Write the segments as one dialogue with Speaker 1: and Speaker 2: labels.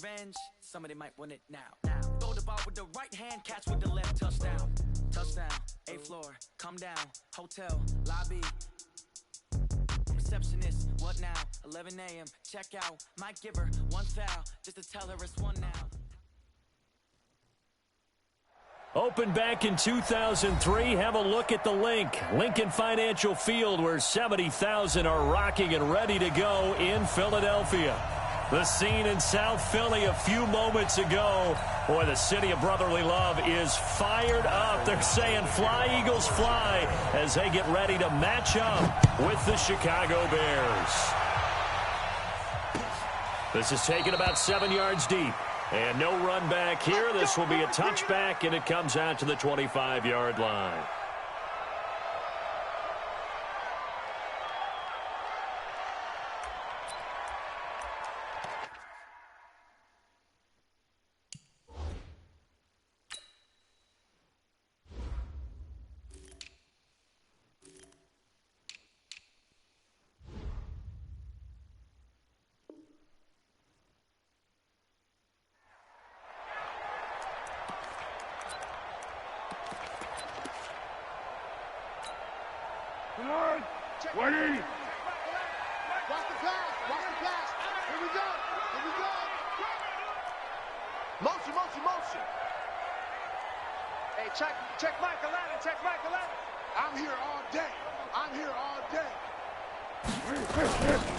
Speaker 1: revenge, somebody might want it now. Throw the ball with the right hand, catch with the left, touchdown. Touchdown, 8th floor, come down, hotel, lobby. Receptionist, what now? 11 a.m., check out. Might give her one foul, just to tell her it's one now.
Speaker 2: Opened back in 2003, have a look at the link. Lincoln Financial Field, where 70,000 are rocking and ready to go in Philadelphia. The scene in South Philly a few moments ago. Boy, the city of brotherly love is fired up. They're saying, fly, Eagles, fly, as they get ready to match up with the Chicago Bears. This is taken about 7 yards deep. And no run back here. This will be a touchback, and it comes out to the 25-yard line.
Speaker 3: Watch the pass. Watch the pass. Here we go. Here we go. Motion, motion, motion. Hey, check Michael Allen. Check Michael Allen. I'm here all day. I'm here all day.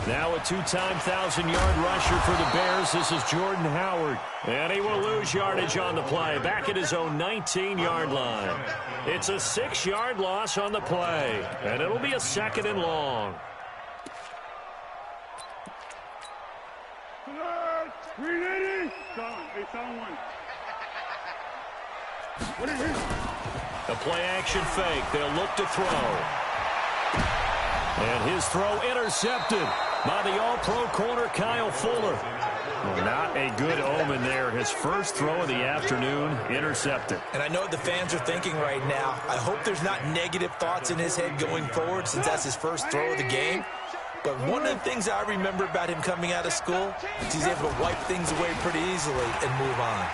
Speaker 2: Now a two-time 1,000-yard rusher for the Bears. This is Jordan Howard. And he will lose yardage on the play. Back at his own 19-yard line. It's a 6-yard loss on the play. And it'll be a 2nd and long. The play-action fake. They'll look to throw. And his throw intercepted by the all-pro corner, Kyle Fuller. Well, not a good omen there. His first throw of the afternoon intercepted.
Speaker 4: And I know what the fans are thinking right now. I hope there's not negative thoughts in his head going forward since that's his first throw of the game. But one of the things I remember about him coming out of school is he's able to wipe things away pretty easily and move on.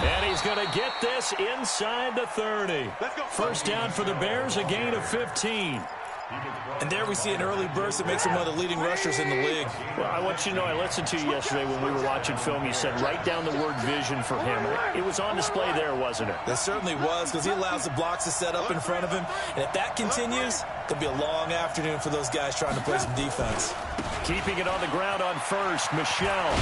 Speaker 2: And he's going to get this inside the 30. First down for the Bears, a gain of 15.
Speaker 4: And there we see an early burst that makes him one of the leading rushers in the league.
Speaker 2: Well, I want you to know, I listened to you yesterday when we were watching film. You said write down the word vision for him. It was on display there, wasn't it?
Speaker 4: That certainly was, because he allows the blocks to set up in front of him. And if that continues, it'll be a long afternoon for those guys trying to play some defense.
Speaker 2: Keeping it on the ground on first, Michel.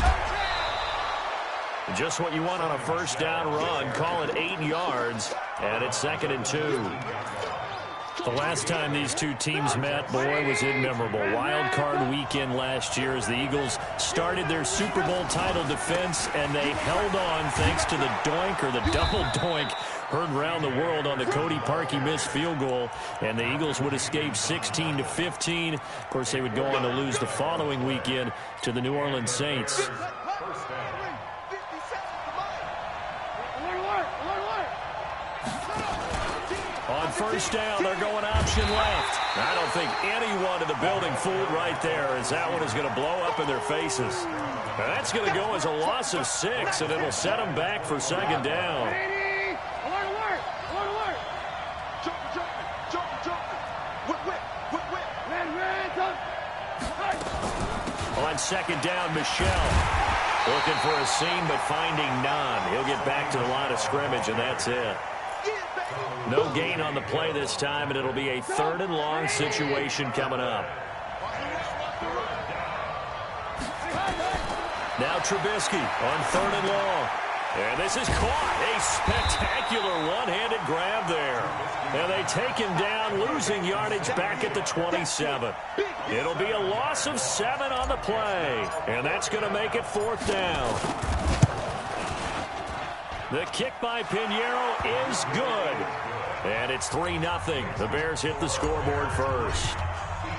Speaker 2: Just what you want on a first down run. Call it 8 yards, and it's 2nd and 2. The last time these two teams met, boy, was it memorable. Wild card weekend last year as the Eagles started their Super Bowl title defense, and they held on thanks to the doink or the double doink heard around the world on the Cody Parkey missed field goal, and the Eagles would escape 16-15. Of course, they would go on to lose the following weekend to the New Orleans Saints. On first down, they're going option left. I don't think anyone in the building fooled right there, as that one is going to blow up in their faces. Now that's going to go as a loss of 6, and it'll set them back for 2nd down. On 2nd down, Michel looking for a seam, but finding none. He'll get back to the line of scrimmage, and that's it. No gain on the play this time, and it'll be a 3rd and long situation coming up. Now Trubisky on 3rd and long. And this is caught. A spectacular one-handed grab there. And they take him down, losing yardage back at the 27. It'll be a loss of 7 on the play. And that's going to make it 4th down. The kick by Pinheiro is good. And it's 3-0. The Bears hit the scoreboard first.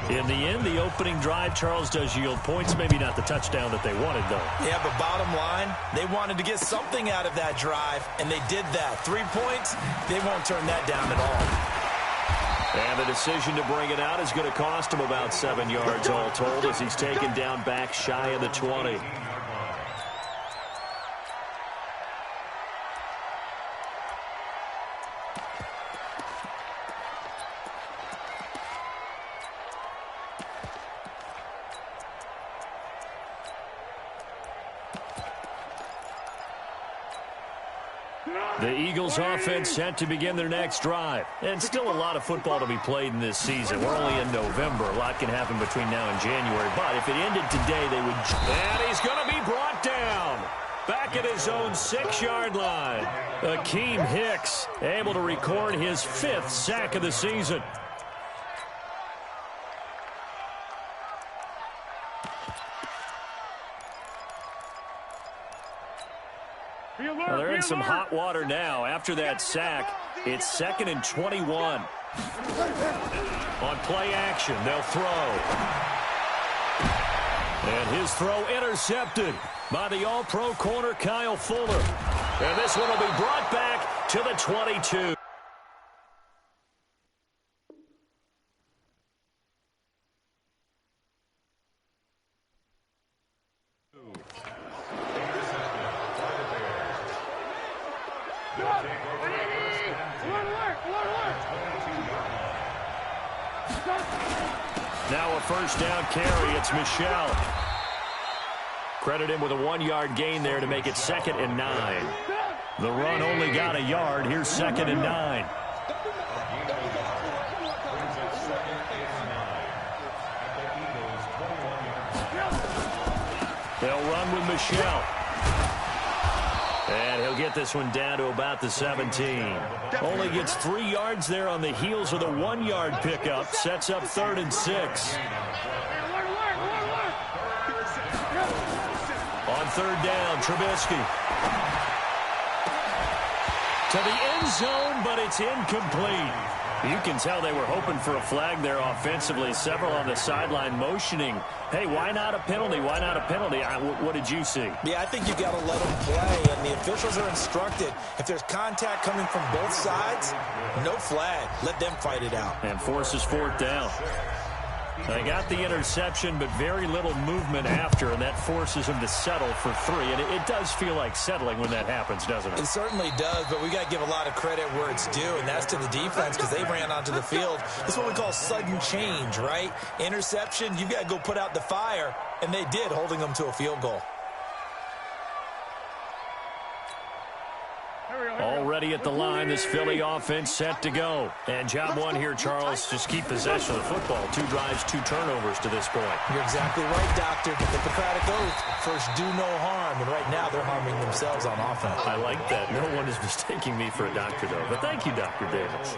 Speaker 2: In the end, the opening drive, Charles, does yield points. Maybe not the touchdown that they wanted, though.
Speaker 4: Yeah, but bottom line, they wanted to get something out of that drive, and they did that. 3 points, they won't turn that down at all.
Speaker 2: And the decision to bring it out is going to cost him about 7 yards all told as he's taken down back shy of the 20. The Eagles offense set to begin their next drive. And still a lot of football to be played in this season. We're only in November. A lot can happen between now and January. But if it ended today, they would... And he's going to be brought down. Back at his own 6-yard line. Akeem Hicks able to record his 5th sack of the season. Well, they're in some hot water now. After that sack, it's 2nd and 21. On play action, they'll throw. And his throw intercepted by the All-Pro corner, Kyle Fuller. And this one will be brought back to the 22. Now a first down carry. It's Michel. Credit him with a 1-yard gain there to make it 2nd and 9. The run only got a yard. Here's 2nd and 9. They'll run with Michel. And he'll get this one down to about the 17. Only gets 3 yards there on the heels of the 1-yard pickup. Sets up 3rd and 6. On 3rd down, Trubisky. To the end zone, but it's incomplete. You can tell they were hoping for a flag there offensively. Several on the sideline motioning. Hey, why not a penalty? Why not a penalty? What did you see?
Speaker 4: Yeah, I think you've got to let them play, and the officials are instructed. If there's contact coming from both sides, no flag. Let them fight it out.
Speaker 2: And forces 4th down. They got the interception, but very little movement after, and that forces him to settle for 3. And it does feel like settling when that happens, doesn't it?
Speaker 4: It certainly does, but we got to give a lot of credit where it's due, and that's to the defense because they ran onto the field. This is what we call sudden change, right? Interception, you've got to go put out the fire, and they did, holding them to a field goal.
Speaker 2: Already at the line, this Philly offense set to go. And job one here, Charles, just keep possession of the football. 2 drives, 2 turnovers to this point.
Speaker 4: You're exactly right, Doctor. The Hippocratic Oath, first do no harm. And right now they're harming themselves on offense.
Speaker 2: I like that. No one is mistaking me for a doctor, though. But thank you, Dr. Davis.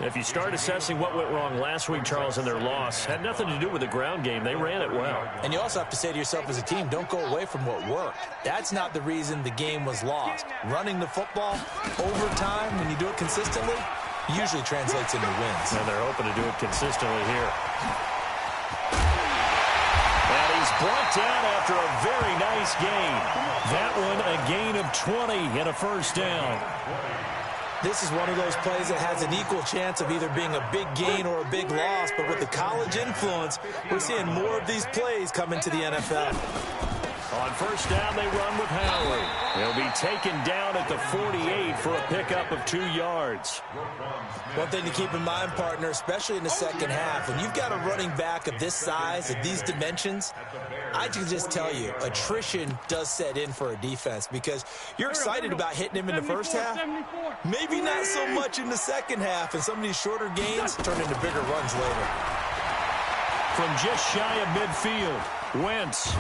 Speaker 2: If you start assessing what went wrong last week, Charles, and their loss, had nothing to do with the ground game. They ran it well. And you also have to say to yourself as a team, don't go away from what worked. That's not the reason the game was lost. Running the football over time, when you do it consistently, usually translates into wins. And they're hoping to do it consistently here. And he's brought down after a very nice gain. That one, a gain of 20 and a first down. This is one of those plays that has an equal chance of either being a big gain or a big loss, but with the college influence, we're seeing more of these plays come into the NFL. On first down, they run with Howard. He'll be taken down at the 48 for a pickup of 2 yards. One thing to keep in mind, partner, especially in the second half, when you've got a running back of this size, of these dimensions, I can just tell you, attrition does set in for a defense because you're excited about hitting him in the first half. Maybe not so much in the second half, and some of these shorter gains turn into bigger runs later. From just shy of midfield, Wentz.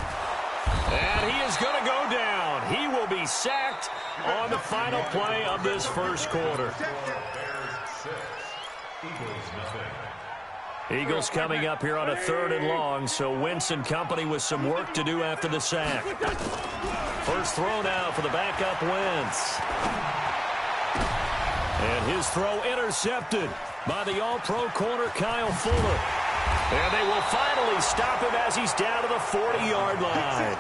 Speaker 2: And he is going to go down. He will be sacked on the final play of this first quarter. Eagles coming up here on a 3rd and long, so Wentz and company with some work to do after the sack. First throw now for the backup Wentz. And his throw intercepted by the All-Pro corner, Kyle Fuller. And they will finally stop him as he's down to the 40-yard line.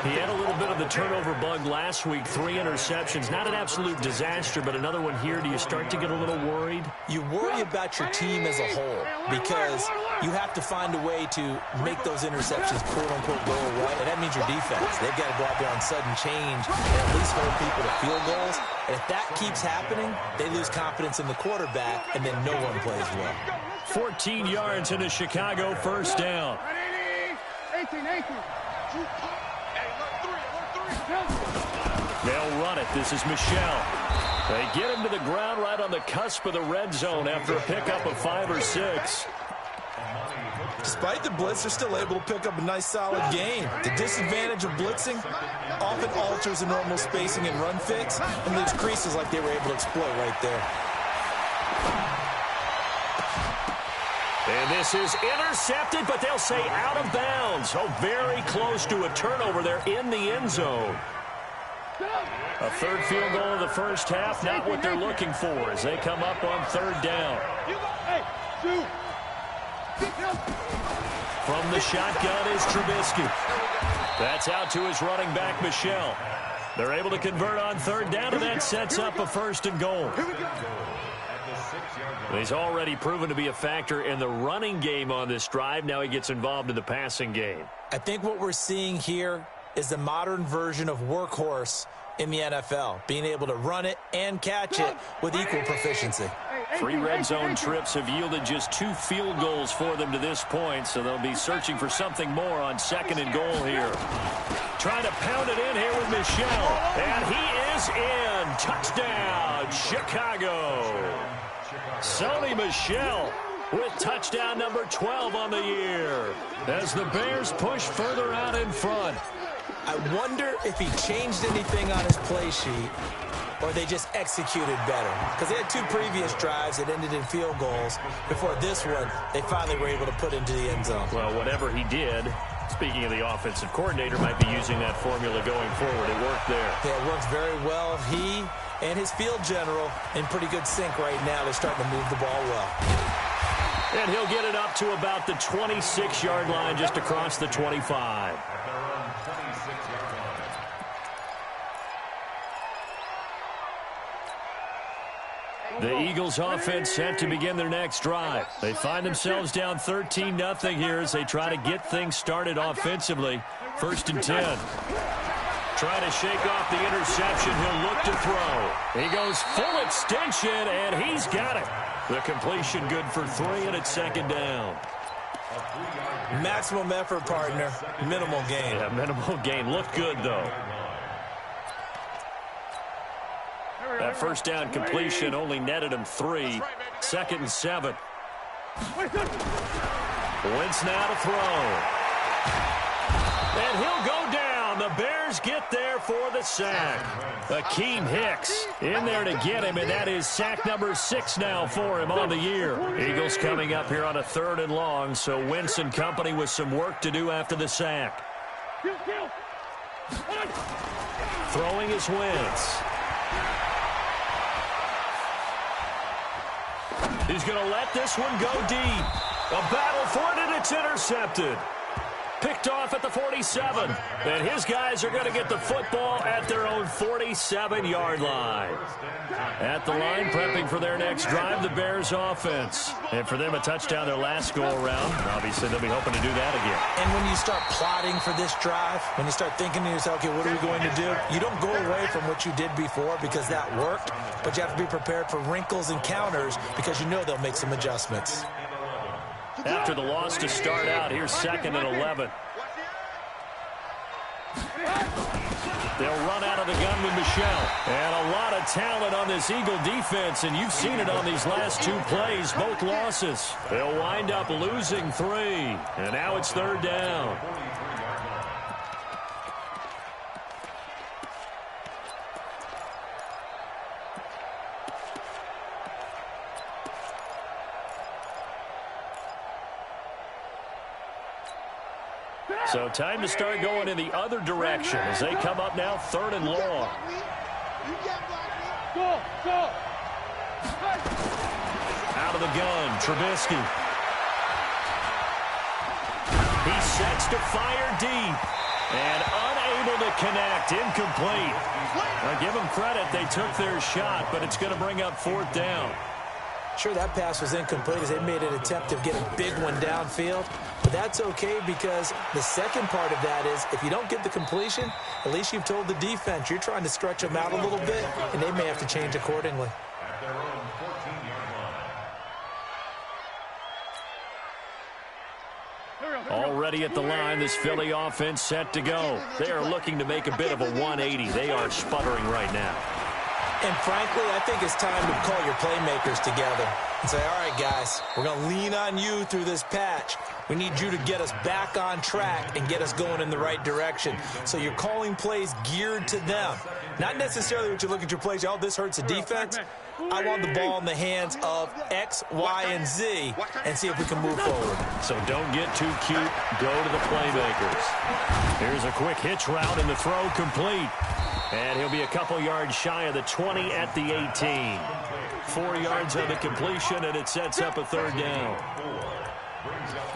Speaker 2: He had a little bit of the turnover bug last week, 3 interceptions. Not an absolute disaster, but another one here. Do you start to get a little worried?
Speaker 4: You worry about your team as a whole because you have to find a way to make those interceptions, quote-unquote, go away, and that means your defense. They've got to go out there on sudden change and at least hold people to field goals. And if that keeps happening, they lose confidence in the quarterback, and then no one plays well.
Speaker 2: 14 yards into Chicago, first down.
Speaker 3: 18.
Speaker 2: They'll run it. This is Michelle. They get him to the ground right on the cusp of the red zone after a pickup of 5 or 6.
Speaker 4: Despite the blitz, they're still able to pick up a nice, solid gain. The disadvantage of blitzing often alters the normal spacing and run fits and leaves creases like they were able to exploit right there.
Speaker 2: And this is intercepted, but they'll say out of bounds. Oh, very close to a turnover there in the end zone. A third field goal of the first half, not what they're looking for as they come up on third down. From the shotgun is Trubisky. That's out to his running back, Michelle. They're able to convert on third down, and that sets up a first and goal. He's already proven to be a factor in the running game on this drive. Now he gets involved in the passing game.
Speaker 4: I think what we're seeing here is the modern version of workhorse in the NFL, being able to run it and catch it with equal proficiency.
Speaker 2: 3 red zone trips have yielded just 2 field goals for them to this point, so they'll be searching for something more on second and goal here. Trying to pound it in here with Michelle, and he is in. Touchdown, Chicago. Sony Michel with touchdown number 12 on the year as the Bears push further out in front.
Speaker 4: I wonder if he changed anything on his play sheet or they just executed better. Because they had 2 previous drives that ended in field goals. Before this one, they finally were able to put into the end zone.
Speaker 2: Well, whatever he did, speaking of the offensive coordinator, might be using that formula going forward. It worked there.
Speaker 4: Yeah, it works very well. He and his field general in pretty good sync right now. They're starting to move the ball well.
Speaker 2: And he'll get it up to about the 26-yard line, just across the 25. The Eagles offense set to begin their next drive. They find themselves down 13-0 here as they try to get things started offensively. First and 10. Trying to shake off the interception. He'll look to throw. He goes full extension, and he's got it. The completion good for 3, and it's second down.
Speaker 4: Maximum effort, partner. Minimal gain.
Speaker 2: Yeah, minimal gain. Looked good, though. That first down completion only netted him 3. Second and 7. Wentz now to throw. And he'll go down. The Bears get there for the sack. Akeem Hicks in there to get him, and that is sack number 6 now for him on the year. Eagles coming up here on a 3rd and long, so Wentz and company with some work to do after the sack. Throwing is Wentz. He's going to let this one go deep. A battle for it, and it's intercepted. Picked off at the 47. And his guys are going to get the football at their own 47-yard line. At the line, prepping for their next drive, the Bears offense. And for them, a touchdown their last go-around. Obviously, they'll be hoping to do that again.
Speaker 4: And when you start plotting for this drive, when you start thinking to yourself, okay, what are we going to do? You don't go away from what you did before because that worked, but you have to be prepared for wrinkles and counters because you know they'll make some adjustments.
Speaker 2: After the loss to start out, here's 2nd and 11. They'll run out of the gun with Michelle. And a lot of talent on this Eagle defense, and you've seen it on these last 2 plays, both losses. They'll wind up losing 3, and now it's 3rd down. So time to start going in the other direction as they come up now 3rd and long. Out of the gun, Trubisky. He sets to fire deep. And unable to connect. Incomplete. Now, give them credit. They took their shot, but it's going to bring up 4th down.
Speaker 4: Sure, that pass was incomplete as they made an attempt to get a big one downfield. But that's okay because the second part of that is if you don't get the completion, at least you've told the defense you're trying to stretch them out a little bit, and they may have to change accordingly.
Speaker 2: Already at the line, this Philly offense set to go. They are looking to make a bit of a 180. They are sputtering right now.
Speaker 4: And frankly, I think it's time to call your playmakers together and say, all right, guys, we're going to lean on you through this patch. We need you to get us back on track and get us going in the right direction. So you're calling plays geared to them. Not necessarily what you look at your plays, oh, this hurts the defense. I want the ball in the hands of X, Y, and Z and see if we can move forward.
Speaker 2: So don't get too cute. Go to the playmakers. Here's a quick hitch route and the throw complete. And he'll be a couple yards shy of the 20 at the 18. 4 yards on the completion, and it sets up a 3rd down.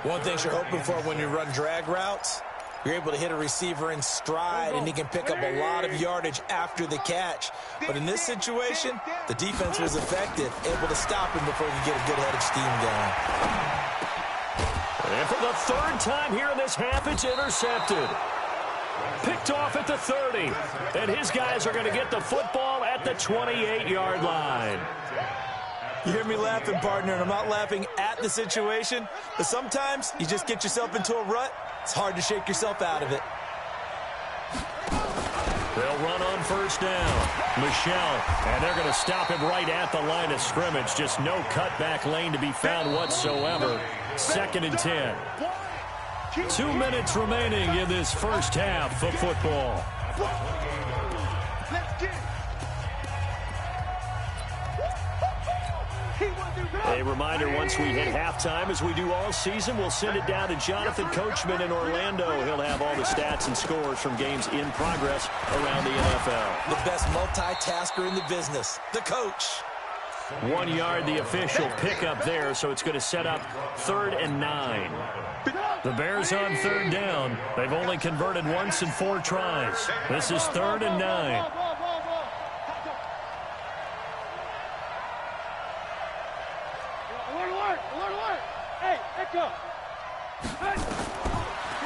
Speaker 4: One thing you're hoping for when you run drag routes, you're able to hit a receiver in stride, and he can pick up a lot of yardage after the catch. But in this situation, the defense was effective, able to stop him before he could get a good head of steam going.
Speaker 2: And for the 3rd time here in this half, it's intercepted. Picked off at the 30. And his guys are going to get the football at the 28-yard line.
Speaker 4: You hear me laughing, partner, and I'm not laughing at the situation, but sometimes you just get yourself into a rut. It's hard to shake yourself out of it.
Speaker 2: They'll run on 1st down. Michel, and they're going to stop him right at the line of scrimmage. Just no cutback lane to be found whatsoever. 2nd and 10. 2 minutes remaining in this first half of football. A reminder, once we hit halftime, as we do all season, we'll send it down to Jonathan Coachman in Orlando. He'll have all the stats and scores from games in progress around the NFL.
Speaker 4: The best multitasker in the business, the coach.
Speaker 2: 1 yard, the official pickup there, so it's going to set up 3rd and 9. The Bears on 3rd down. They've only converted once in 4 tries. This is 3rd and 9.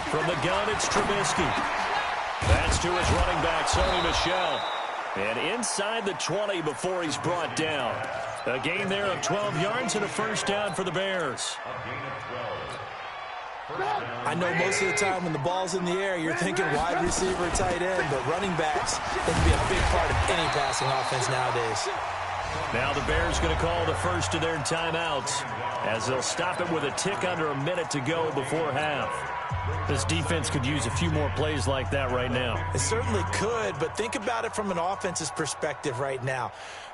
Speaker 2: From the gun, it's Trubisky. That's to his running back, Sony Michel. And inside the 20 before he's brought down. A gain there of 12 yards and a 1st down for the Bears.
Speaker 4: I know most of the time when the ball's in the air, you're thinking wide receiver, tight end, but running backs can be a big part of any passing offense nowadays.
Speaker 2: Now the Bears going to call the first of their timeouts as they'll stop it with a tick under a minute to go before half. This defense could use a few more plays like that right now.
Speaker 4: It certainly could, but think about it from an offense's perspective right now.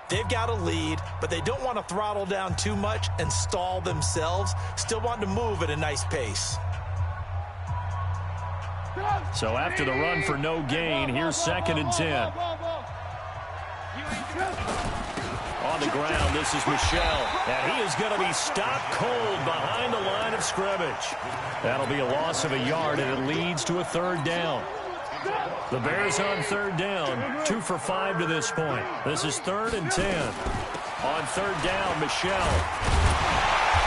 Speaker 4: They've got a lead, but they don't want to throttle down too much and stall themselves. Still want to move at a nice pace.
Speaker 2: So after the run for no gain, here's 2nd and 10. On the ground, this is Michel, and he is going to be stopped cold behind the line of scrimmage. That'll be a loss of a yard, and it leads to a 3rd down. The Bears on 3rd down, 2 for 5 to this point. This is 3rd and 10. On 3rd down, Michel.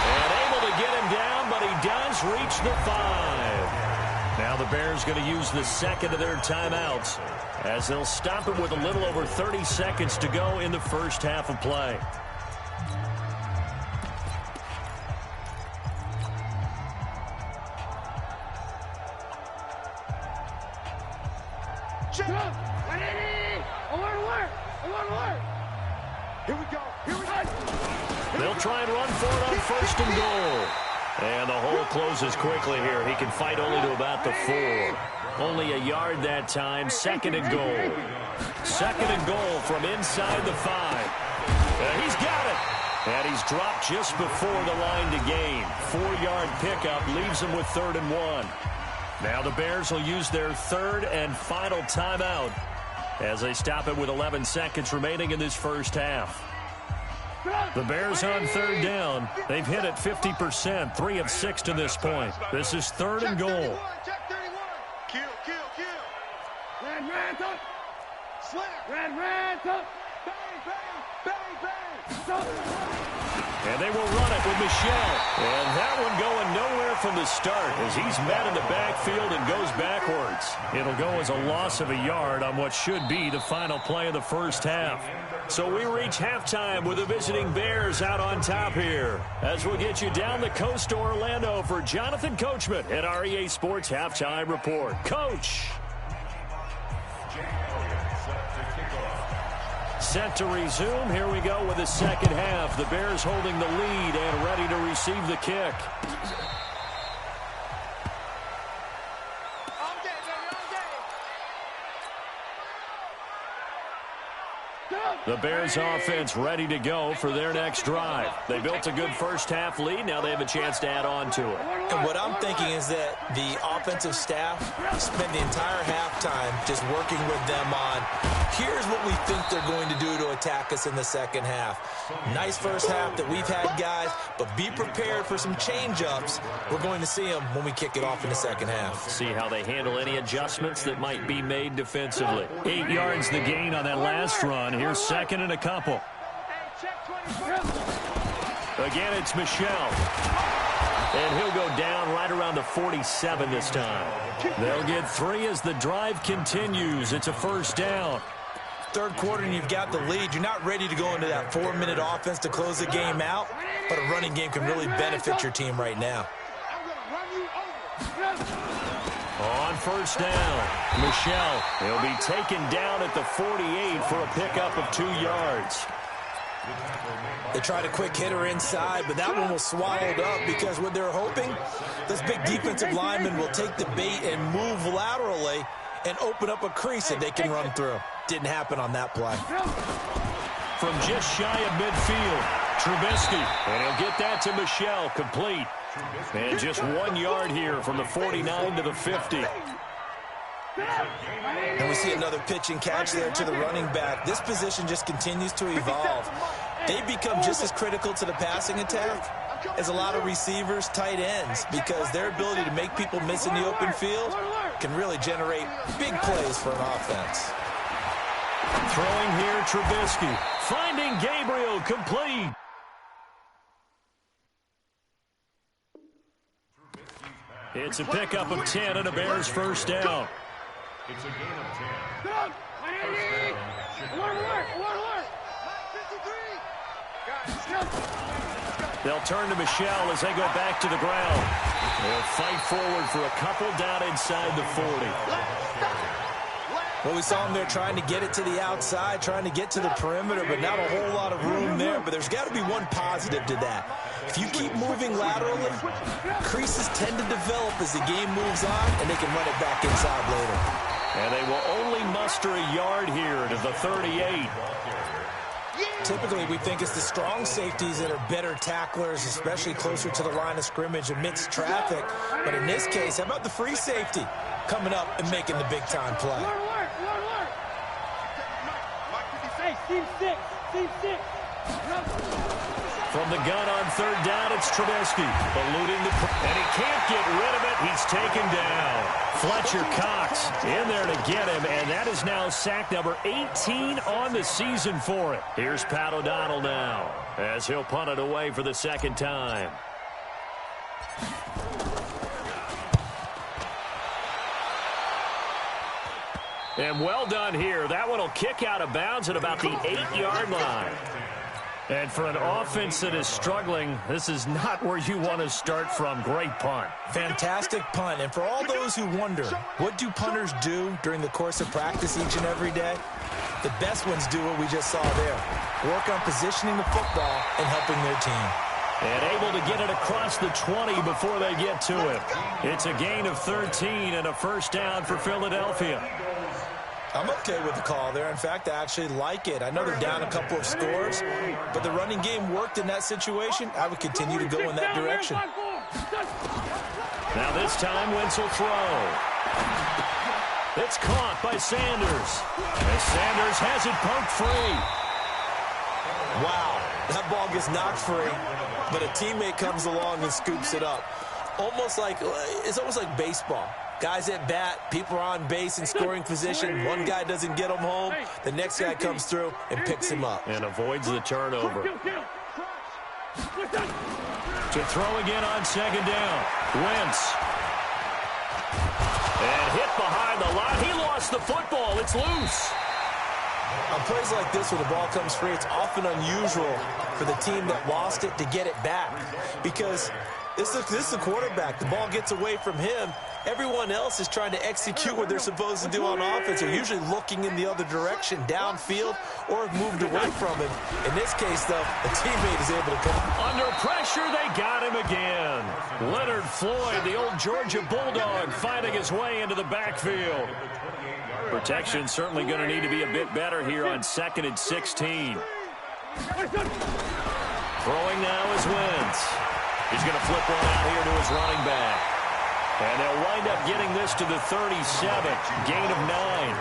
Speaker 2: And able to get him down, but he does reach the 5. Now the Bears going to use the 2nd of their timeouts as they'll stop it with a little over 30 seconds to go in the first half of play. They'll try and run for it on 1st and goal. And the hole closes quickly here. He can fight only to about the 4. Only a yard that time. 2nd and goal. 2nd and goal from inside the 5. He's got it. And he's dropped just before the line to gain. 4-yard pickup leaves him with 3rd and 1. Now the Bears will use their 3rd and final timeout as they stop it with 11 seconds remaining in this first half. The Bears on 3rd down. They've hit it 50%, 3 of 6 to this point. This is 3rd and goal.
Speaker 3: Kill, kill, kill.
Speaker 5: Red, up.
Speaker 3: Slam.
Speaker 5: Red, up.
Speaker 3: Bang, bang, bang, bang.
Speaker 2: And they will run it with Michel. And that one going nowhere from the start as he's met in the backfield and goes backwards. It'll go as a loss of a yard on what should be the final play of the first half. So we reach halftime with the visiting Bears out on top here. As we'll get you down the coast to Orlando for Jonathan Coachman at our EA Sports Halftime Report. Coach. Set to resume. Here we go with the second half. The Bears holding the lead and ready to receive the kick. The Bears offense ready to go for their next drive. They built a good first-half lead. Now they have a chance to add on to it.
Speaker 4: And what I'm thinking is that the offensive staff spent the entire halftime just working with them on, here's what we think they're going to do to attack us in the second half. Nice first half that we've had, guys, but be prepared for some change-ups. We're going to see them when we kick it off in the second half.
Speaker 2: See how they handle any adjustments that might be made defensively. 8 yards the gain on that last run. Here's second and a couple. Again, it's Michel. And he'll go down right around the 47 this time. They'll get 3 as the drive continues. It's a first down.
Speaker 4: Third quarter and you've got the lead. You're not ready to go into that 4-minute offense to close the game out, but a running game can really benefit your team right now.
Speaker 2: On first down, Michel. He'll be taken down at the 48 for a pickup of 2 yards.
Speaker 4: They tried a quick hitter inside, but that one was swallowed up because what they're hoping, those big defensive linemen will take the bait and move laterally and open up a crease that they can run through. Didn't happen on that play.
Speaker 2: From just shy of midfield, Trubisky. And he'll get that to Michel, complete. And just 1 yard here from the 49 to the 50.
Speaker 4: And we see another pitch and catch there to the running back. This position just continues to evolve. They become just as critical to the passing attack as a lot of receivers, tight ends, because their ability to make people miss in the open field can really generate big plays for an offense.
Speaker 2: Throwing here, Trubisky. Finding Gabriel, complete. It's a pickup of 10 and a Bears first down.
Speaker 5: It's a gain of 10.
Speaker 2: They'll turn to Michel as they go back to the ground. They'll fight forward for a couple down inside the 40.
Speaker 4: Well, we saw them there trying to get it to the outside, trying to get to the perimeter, but not a whole lot of room there. But there's got to be one positive to that. If you keep moving laterally, creases tend to develop as the game moves on, and they can run it back inside later.
Speaker 2: And they will only muster a yard here to the 38.
Speaker 4: Typically, we think it's the strong safeties that are better tacklers, especially closer to the line of scrimmage amidst traffic. But in this case, how about the free safety coming up and making the big-time play?
Speaker 2: From the gun on third down, it's Trubisky. Eluding and he can't get rid of it. He's taken down. Fletcher Cox in there to get him, and that is now sack number 18 on the season for it. Here's Pat O'Donnell now as he'll punt it away for the second time. And well done here. That one will kick out of bounds at about the 8-yard line. And for an offense that is struggling, this is not where you want to start from. Great punt.
Speaker 4: Fantastic punt. And for all those who wonder, what do punters do during the course of practice each and every day? The best ones do what we just saw there. Work on positioning the football and helping their team.
Speaker 2: And able to get it across the 20 before they get to it. It's a gain of 13 and a first down for Philadelphia.
Speaker 4: I'm okay with the call there. In fact, I actually like it. I know they're down a couple of scores, but the running game worked in that situation. I would continue to go in that direction.
Speaker 2: Now this time, Wentz will throw. It's caught by Sanders. As Sanders has it poked free.
Speaker 4: Wow, that ball gets knocked free, but a teammate comes along and scoops it up. It's almost like baseball. Guys at bat, people are on base in scoring position. One guy doesn't get him home. The next guy comes through and picks him up.
Speaker 2: And avoids the turnover. To throw again on second down. Wentz. And hit behind the line. He lost the football. It's loose.
Speaker 4: On plays like this where the ball comes free, it's often unusual for the team that lost it to get it back. Because this is the quarterback. The ball gets away from him. Everyone else is trying to execute what they're supposed to do on offense. They're usually looking in the other direction, downfield, or have moved away from him. In this case, though, a teammate is able to come.
Speaker 2: Under pressure, they got him again. Leonard Floyd, the old Georgia Bulldog, finding his way into the backfield. Protection certainly going to need to be a bit better here on 2nd and 16. Throwing now is Wentz. He's going to flip one out here to his running back. And they'll wind up getting this to the 37. Gain of 9.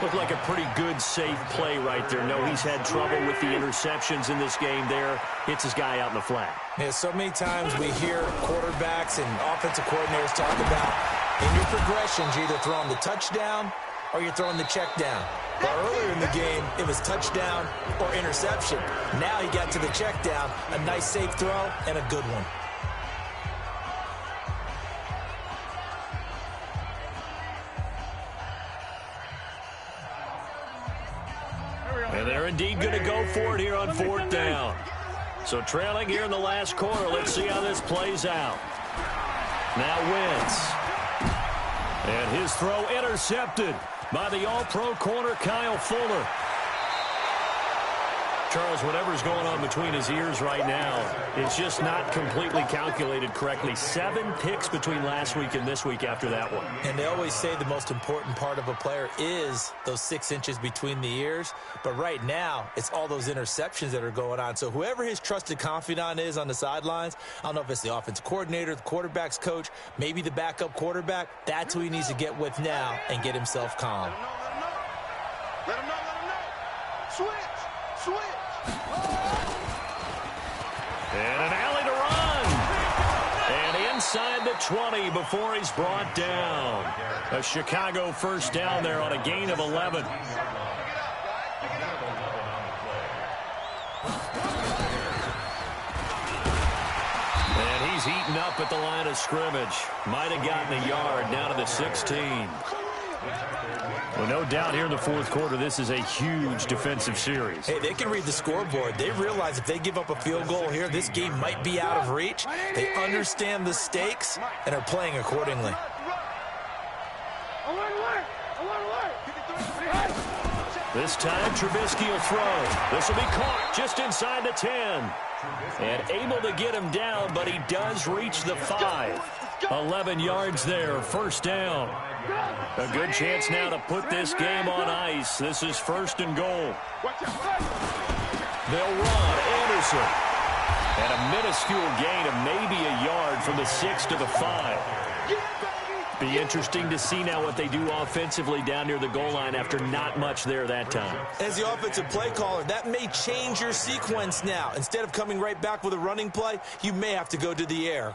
Speaker 2: Looked like a pretty good, safe play right there. No, he's had trouble with the interceptions in this game there. Hits his guy out in the flat.
Speaker 4: Yeah, so many times we hear quarterbacks and offensive coordinators talk about in your progressions, you're either throwing the touchdown or you're throwing the check down. But earlier in the game, it was touchdown or interception. Now he got to the check down, a nice safe throw, and a good one.
Speaker 2: And they're indeed going to go for it here on 4th down. So trailing here in the last quarter. Let's see how this plays out. Now Wentz. And his throw intercepted by the all-pro corner Kyle Fuller. Charles, whatever's going on between his ears right now, it's just not completely calculated correctly. 7 picks between last week and this week after that one.
Speaker 4: And they always say the most important part of a player is those 6 inches between the ears. But right now, it's all those interceptions that are going on. So whoever his trusted confidant is on the sidelines, I don't know if it's the offensive coordinator, the quarterback's coach, maybe the backup quarterback, that's who he needs to get with now and get himself calm.
Speaker 3: Let him know. Switch.
Speaker 2: And an alley to run. And inside the 20 before he's brought down. A Chicago first down there on a gain of 11. And he's eaten up at the line of scrimmage. Might have gotten a yard down to the 16. Well, no doubt here in the 4th quarter, this is a huge defensive series.
Speaker 4: Hey, they can read the scoreboard. They realize if they give up a field goal here, this game might be out of reach. They understand the stakes and are playing accordingly.
Speaker 2: This time, Trubisky will throw. This will be caught just inside the 10. And able to get him down, but he does reach the 5. 11 yards there, first down. A good chance now to put this game on ice. This is 1st and goal. They'll run. Anderson. And a minuscule gain of maybe a yard from the 6 to the 5. Be interesting to see now what they do offensively down near the goal line after not much there that time.
Speaker 4: As the offensive play caller, that may change your sequence now. Instead of coming right back with a running play, you may have to go to the air.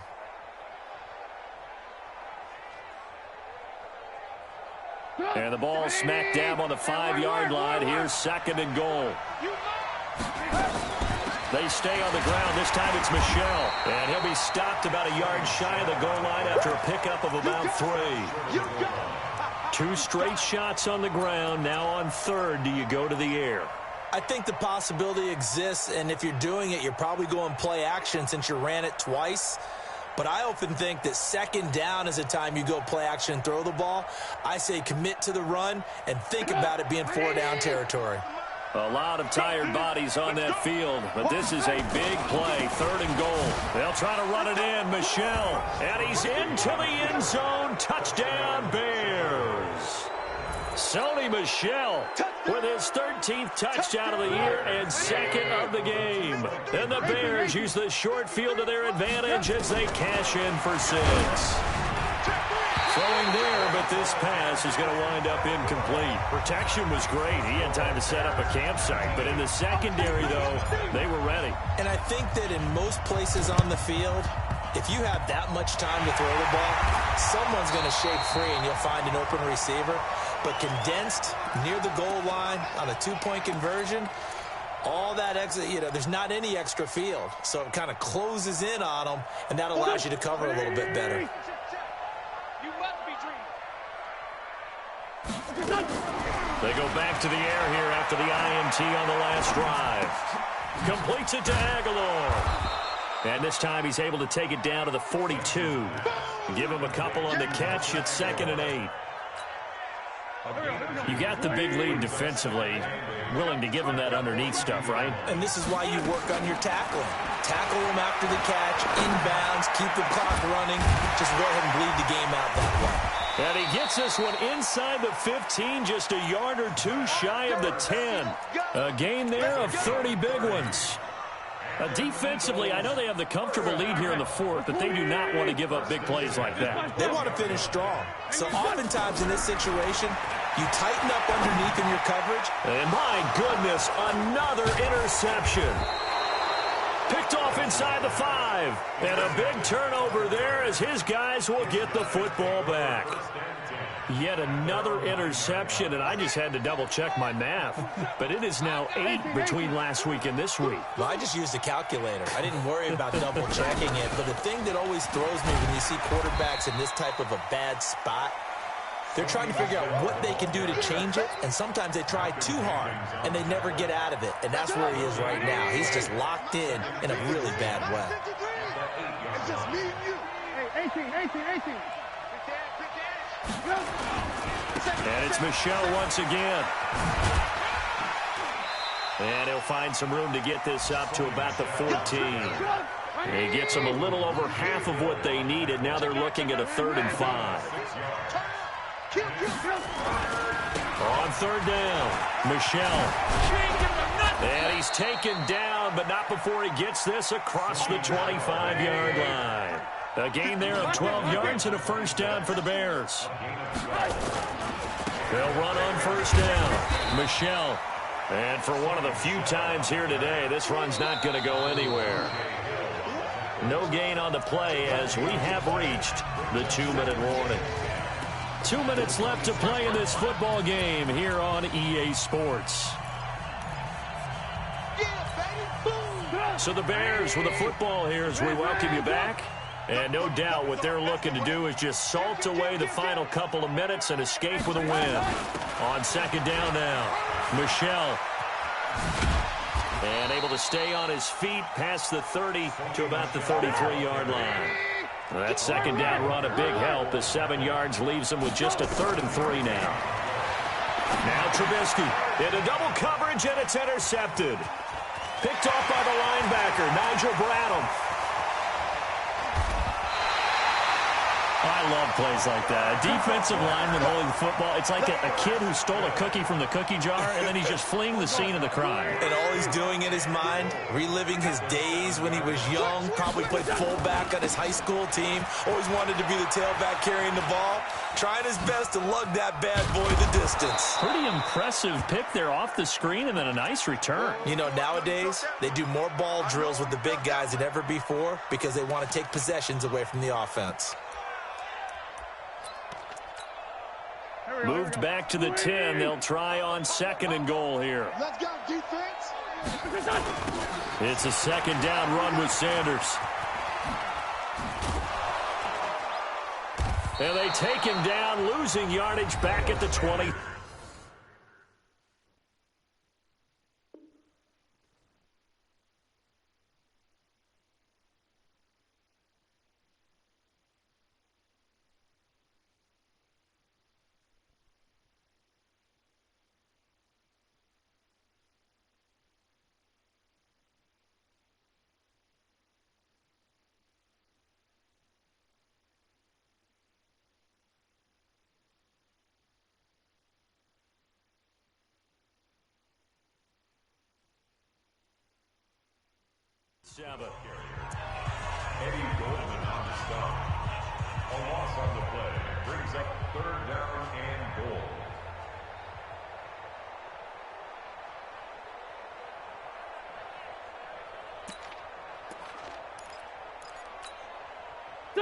Speaker 2: And the ball smack dab on the 5-yard line. Here's 2nd and goal. They stay on the ground. This time it's Michel. And he'll be stopped about a yard shy of the goal line after a pickup of about 3. 2 straight shots on the ground. Now on 3rd, do you go to the air?
Speaker 4: I think the possibility exists, and if you're doing it, you're probably going play action since you ran it twice. But I often think that 2nd down is a time you go play action and throw the ball. I say commit to the run and think about it being 4-down territory.
Speaker 2: A lot of tired bodies on that field, but this is a big play, 3rd and goal. They'll try to run it in, Michel, and he's into the end zone. Touchdown, Bears. Sony Michel with his 13th touchdown of the year and 2nd of the game. And the Bears use the short field to their advantage as they cash in for 6. Throwing there, but this pass is going to wind up incomplete. Protection was great. He had time to set up a campsite, but in the secondary, though, they were ready.
Speaker 4: And I think that in most places on the field, if you have that much time to throw the ball, someone's going to shake free and you'll find an open receiver. But condensed near the goal line on a two-point conversion, all that extra, there's not any extra field. So it kind of closes in on them, and that allows you to cover a little bit better.
Speaker 3: You must be dreaming.
Speaker 2: They go back to the air here after the INT on the last drive. Completes it to Aguilar. And this time he's able to take it down to the 42. Give him a couple on the catch. It's 2nd and 8. You got the big lead defensively. Willing to give him that underneath stuff, right?
Speaker 4: And this is why you work on your tackling. Tackle him after the catch, inbounds, keep the clock running. Just go ahead and bleed the game out that way.
Speaker 2: And he gets this one inside the 15, just a yard or two shy of the 10. A gain there of 30 big ones. Defensively, I know they have the comfortable lead here in the 4th, but they do not want to give up big plays like that.
Speaker 4: They want to finish strong. So oftentimes in this situation, you tighten up underneath in your coverage.
Speaker 2: And my goodness, another interception. Picked off inside the 5. And a big turnover there as his guys will get the football back. Yet another interception, and I just had to double-check my math. But it is now 8 between last week and this week.
Speaker 4: Well, I just used a calculator. I didn't worry about double-checking it. But the thing that always throws me when you see quarterbacks in this type of a bad spot, they're trying to figure out what they can do to change it, and sometimes they try too hard, and they never get out of it. And that's where he is right now. He's just locked in a really bad way.
Speaker 3: It's just me and you. Hey, 18.
Speaker 2: And it's Michel once again. And he'll find some room to get this up to about the 14. He gets them a little over half of what they needed. Now they're looking at a 3rd and 5. On 3rd down, Michel. And he's taken down, but not before he gets this across the 25-yard line. A gain there of 12 yards and a 1st down for the Bears. They'll run on 1st down. Michel. And for one of the few times here today, this run's not going to go anywhere. No gain on the play as we have reached the 2-minute warning. 2 minutes left to play in this football game here on EA Sports. So the Bears with the football here as we welcome you back. And no doubt what they're looking to do is just salt away the final couple of minutes and escape with a win. On 2nd down now, Michel. And able to stay on his feet past the 30 to about the 33-yard line. That 2nd down run a big help as 7 yards leaves him with just a 3rd and 3 now. Now Trubisky into double coverage, and it's intercepted. Picked off by the linebacker, Nigel Bradham. I love plays like that. A defensive lineman holding the football. It's like a kid who stole a cookie from the cookie jar, and then he's just fleeing the scene of the crime.
Speaker 4: And all he's doing in his mind, reliving his days when he was young, probably played fullback on his high school team, always wanted to be the tailback carrying the ball, trying his best to lug that bad boy the distance.
Speaker 2: Pretty impressive pick there off the screen, and then a nice return.
Speaker 4: You know, nowadays, they do more ball drills with the big guys than ever before because they want to take possessions away from the offense.
Speaker 2: Moved back to the 10. They'll try on 2nd and goal here.
Speaker 3: Let's go, defense.
Speaker 2: It's a 2nd down run with Sanders. And they take him down, losing yardage back at the 20.
Speaker 5: Eddie Goldman on the stop. A loss on the play brings up 3rd down and goal.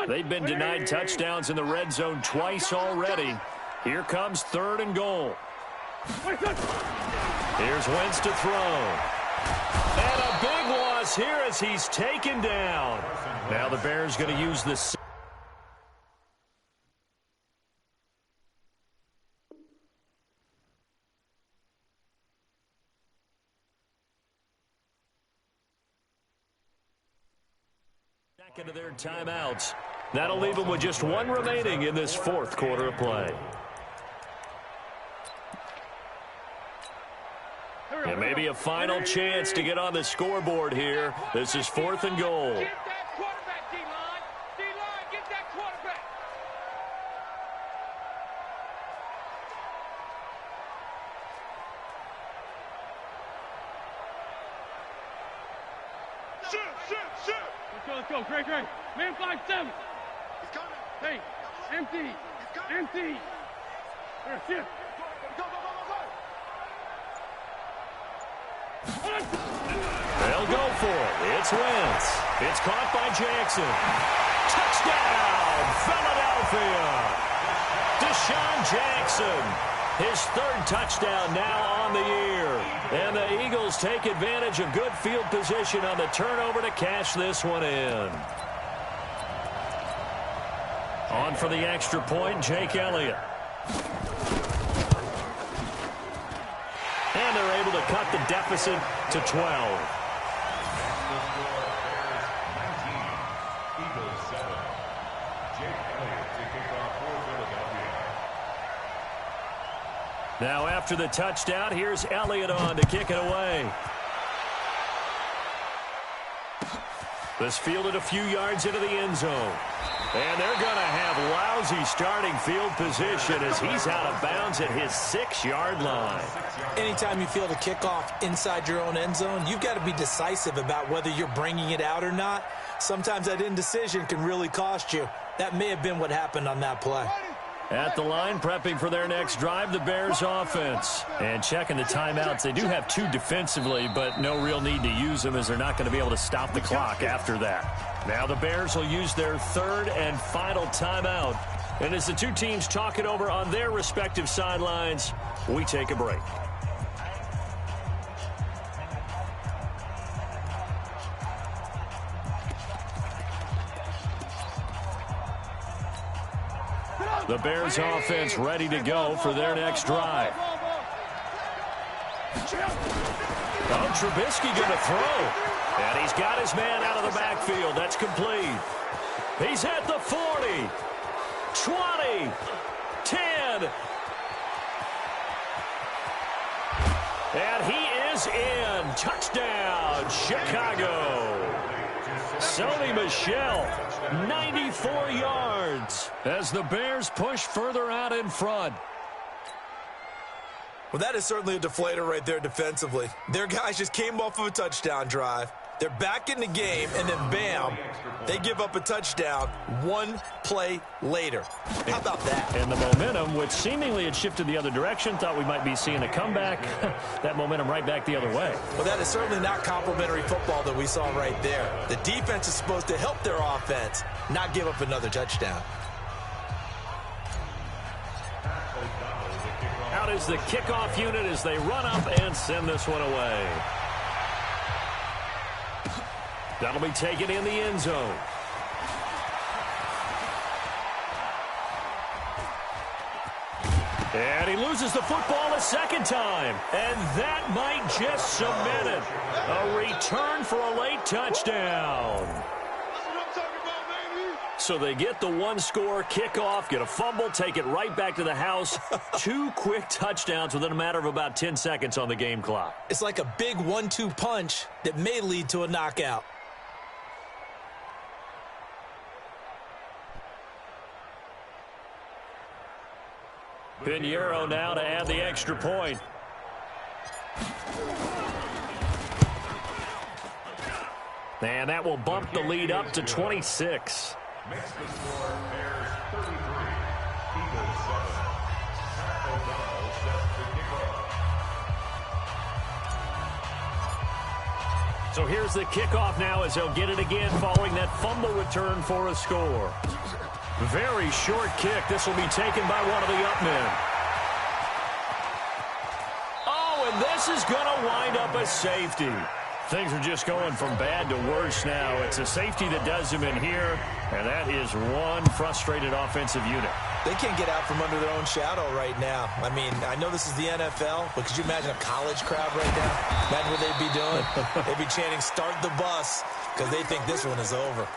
Speaker 2: They've been denied touchdowns in the red zone twice already. Here comes 3rd and goal. Here's Wentz to throw. And a big loss here as he's taken down. Now the Bears going to use this. Into their timeouts. That'll leave them with just one remaining in this 4th quarter of play. And maybe a final chance to get on the scoreboard here. This is 4th and goal.
Speaker 3: Get that quarterback, D-line. D-line, get that quarterback. Shoot.
Speaker 6: Let's go. Great. Man 5-7.
Speaker 3: He's coming.
Speaker 6: Hey, empty. Here, shift.
Speaker 3: Go.
Speaker 2: They'll go for it. It's Wentz. It's caught by Jackson. Touchdown, Philadelphia. Deshaun Jackson. His 3rd touchdown now on the year. And the Eagles take advantage of good field position on the turnover to cash this one in. On for the extra point, Jake Elliott. And they're able to cut the deficit to 12. Now after the touchdown, here's Elliott on to kick it away. This fielded a few yards into the end zone. And they're going to have lousy starting field position as he's out of bounds at his 6-yard line.
Speaker 4: Anytime you field a kickoff inside your own end zone, you've got to be decisive about whether you're bringing it out or not. Sometimes that indecision can really cost you. That may have been what happened on that play.
Speaker 2: At the line, prepping for their next drive, the Bears offense. And checking the timeouts. They do have 2 defensively, but no real need to use them as they're not going to be able to stop the clock after that. Now the Bears will use their 3rd and final timeout. And as the 2 teams talk it over on their respective sidelines, we take a break. The Bears offense ready to go for their next drive. Oh, Trubisky going to throw. And he's got his man out of the backfield. That's complete. He's at the 40, 20, 10. And he is in. Touchdown, Chicago. Sony Michel, 94 yards as the Bears push further out in front.
Speaker 4: Well, that is certainly a deflator right there defensively. Their guys just came off of a touchdown drive. They're back in the game, and then bam, they give up a touchdown 1 play later. How about that?
Speaker 2: And the momentum, which seemingly had shifted the other direction, thought we might be seeing a comeback. That momentum right back the other way.
Speaker 4: Well, that is certainly not complimentary football that we saw right there. The defense is supposed to help their offense, not give up another touchdown.
Speaker 2: Out is the kickoff unit as they run up and send this one away. That'll be taken in the end zone. And he loses the football a 2nd time. And that might just cement it. A return for a late touchdown. So they get the 1-score kickoff, get a fumble, take it right back to the house. 2 quick touchdowns within a matter of about 10 seconds on the game clock.
Speaker 4: It's like a big 1-2 punch that may lead to a knockout.
Speaker 2: Pinheiro now to add the extra point. And that will bump the lead up to 26.
Speaker 5: Makes the score Bears 33, Eagles 7. Pat O'Donnell sets the kickoff.
Speaker 2: So here's the kickoff now as they'll get it again following that fumble return for a score. Very short kick. This will be taken by one of the up men. Oh, and this is going to wind up a safety. Things are just going from bad to worse now. It's a safety that does them in here, and that is one frustrated offensive unit.
Speaker 4: They can't get out from under their own shadow right now. I mean, I know this is the NFL, but could you imagine a college crowd right now? Imagine what they'd be doing. They'd be chanting, "Start the bus," because they think this one is over.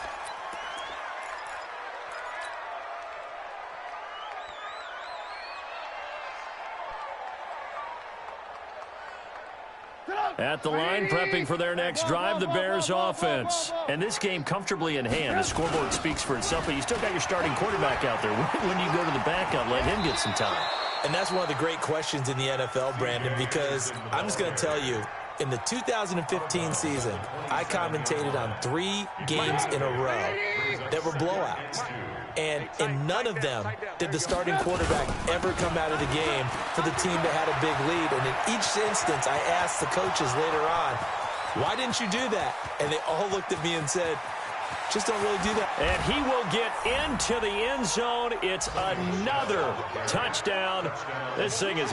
Speaker 2: At the line, prepping for their next drive, the Bears offense. And this game comfortably in hand. The scoreboard speaks for itself, but you still got your starting quarterback out there. When you go to the backup, let him get some time.
Speaker 4: And that's one of the great questions in the NFL, Brandon, because I'm just going to tell you, in the 2015 season, I commentated on 3 games in a row that were blowouts. And in none of them did the starting quarterback ever come out of the game for the team that had a big lead. And in each instance, I asked the coaches later on, why didn't you do that? And they all looked at me and said, just don't really do that.
Speaker 2: And he will get into the end zone. It's another touchdown. This thing is